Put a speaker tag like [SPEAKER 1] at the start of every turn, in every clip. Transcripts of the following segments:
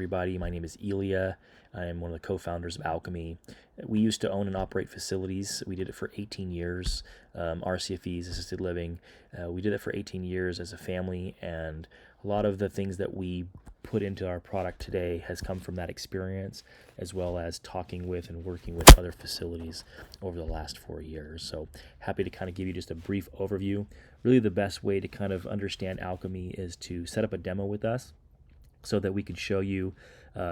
[SPEAKER 1] Everybody, my name is Elia. I am one of the co-founders of Alcomy. We used to own and operate facilities. We did it for 18 years, RCFEs, assisted living. We did it for 18 years as a family, and a lot of the things that we put into our product today has come from that experience, as well as talking with and working with other facilities over the last 4 years. So happy to kind of give you just a brief overview. Really the best way to kind of understand Alcomy is to set up a demo with us, so that we can show you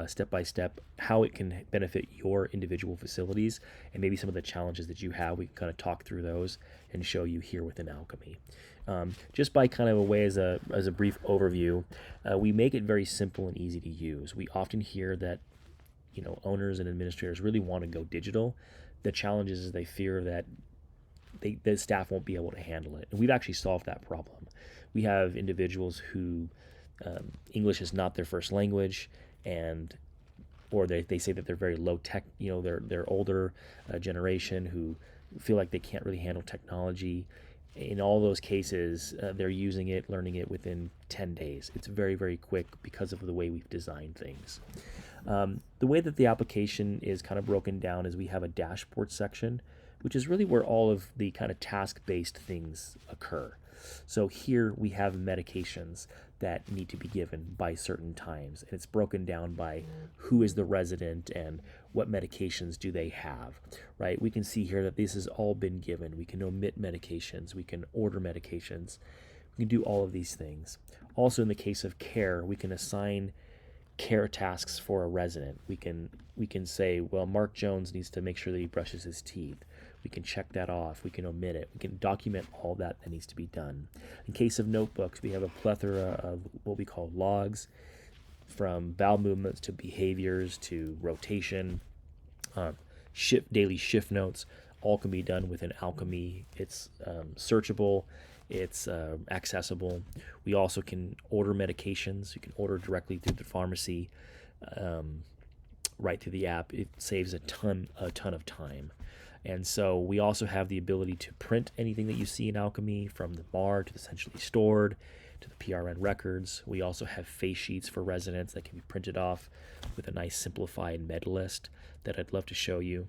[SPEAKER 1] step by step how it can benefit your individual facilities, and maybe some of the challenges that you have. We can kind of talk through those and show you here within Alcomy. Just by kind of a way as a brief overview, we make it very simple and easy to use. We often hear that owners and administrators really want to go digital. The challenge is they fear that the staff won't be able to handle it, and we've actually solved that problem. We have individuals who English is not their first language, or they say that they're very low tech. They're older generation who feel like they can't really handle technology. In all those cases, they're using it, learning it within 10 days. It's very, very quick because of the way we've designed things. The way that the application is kind of broken down is we have a dashboard section, which is really where all of the kind of task-based things occur. So here we have medications that need to be given by certain times, and it's broken down by who is the resident and what medications do they have, right? We can see here that this has all been given. We can omit medications, we can order medications, we can do all of these things. Also, in the case of care, we can assign care tasks for a resident. We can say, well, Mark Jones needs to make sure that he brushes his teeth. We can check that off. We can omit it. We can document all that needs to be done. In case of notebooks, we have a plethora of what we call logs, from bowel movements to behaviors to rotation. Daily shift notes, all can be done within Alcomy. It's searchable. It's accessible. We also can order medications. You can order directly through the pharmacy, right through the app. It saves a ton of time. And so we also have the ability to print anything that you see in Alcomy, from the bar to the centrally stored to the PRN records. We also have face sheets for residents that can be printed off with a nice simplified med list that I'd love to show you.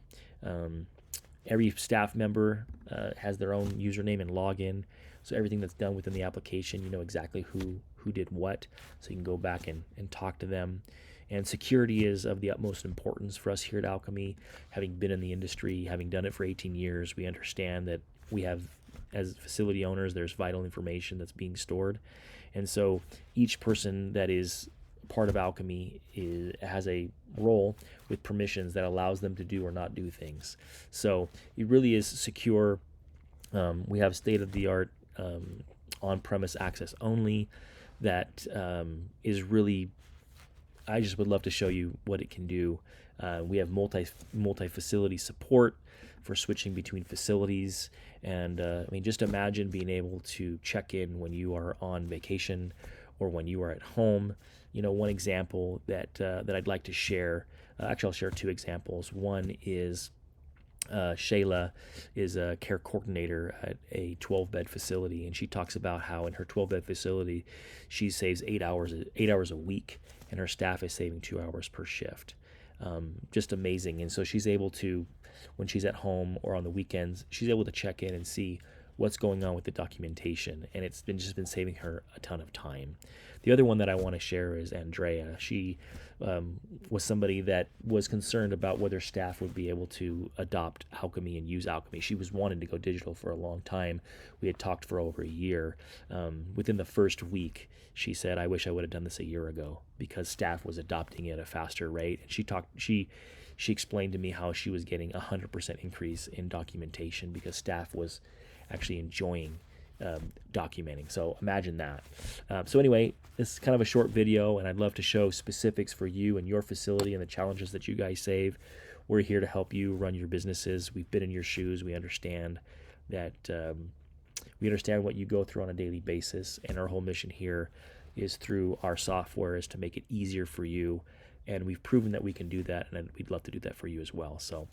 [SPEAKER 1] Every staff member has their own username and login, so everything that's done within the application, you know exactly who did what, so you can go back and talk to them. And security is of the utmost importance for us here at Alcomy. Having been in the industry, having done it for 18 years, we understand that we have, as facility owners, there's vital information that's being stored. And so each person that is part of Alcomy has a role with permissions that allows them to do or not do things. So it really is secure. We have state-of-the-art on-premise access only that is really, I just would love to show you what it can do. We have multi-facility support for switching between facilities, and just imagine being able to check in when you are on vacation or when you are at home. One example that I'd like to share. Actually, I'll share two examples. One is Shayla is a care coordinator at a 12-bed facility, and she talks about how in her 12-bed facility she saves 8 hours a week, and her staff is saving 2 hours per shift. Just amazing. And so she's able to, when she's at home or on the weekends, she's able to check in and see what's going on with the documentation, and it's just been saving her a ton of time. The other one that I want to share is Andrea. She was somebody that was concerned about whether staff would be able to adopt Alcomy and use Alcomy. She was wanting to go digital for a long time. We had talked for over a year. Within the first week, she said, "I wish I would have done this a year ago," because staff was adopting it at a faster rate. And she explained to me how she was getting 100% increase in documentation because staff was actually enjoying documenting. So imagine that. So anyway, this is kind of a short video, and I'd love to show specifics for you and your facility and the challenges that you guys save. We're here to help you run your businesses. We've been in your shoes. We understand that we understand what you go through on a daily basis, and our whole mission here is through our software is to make it easier for you, and we've proven that we can do that, and we'd love to do that for you as well. So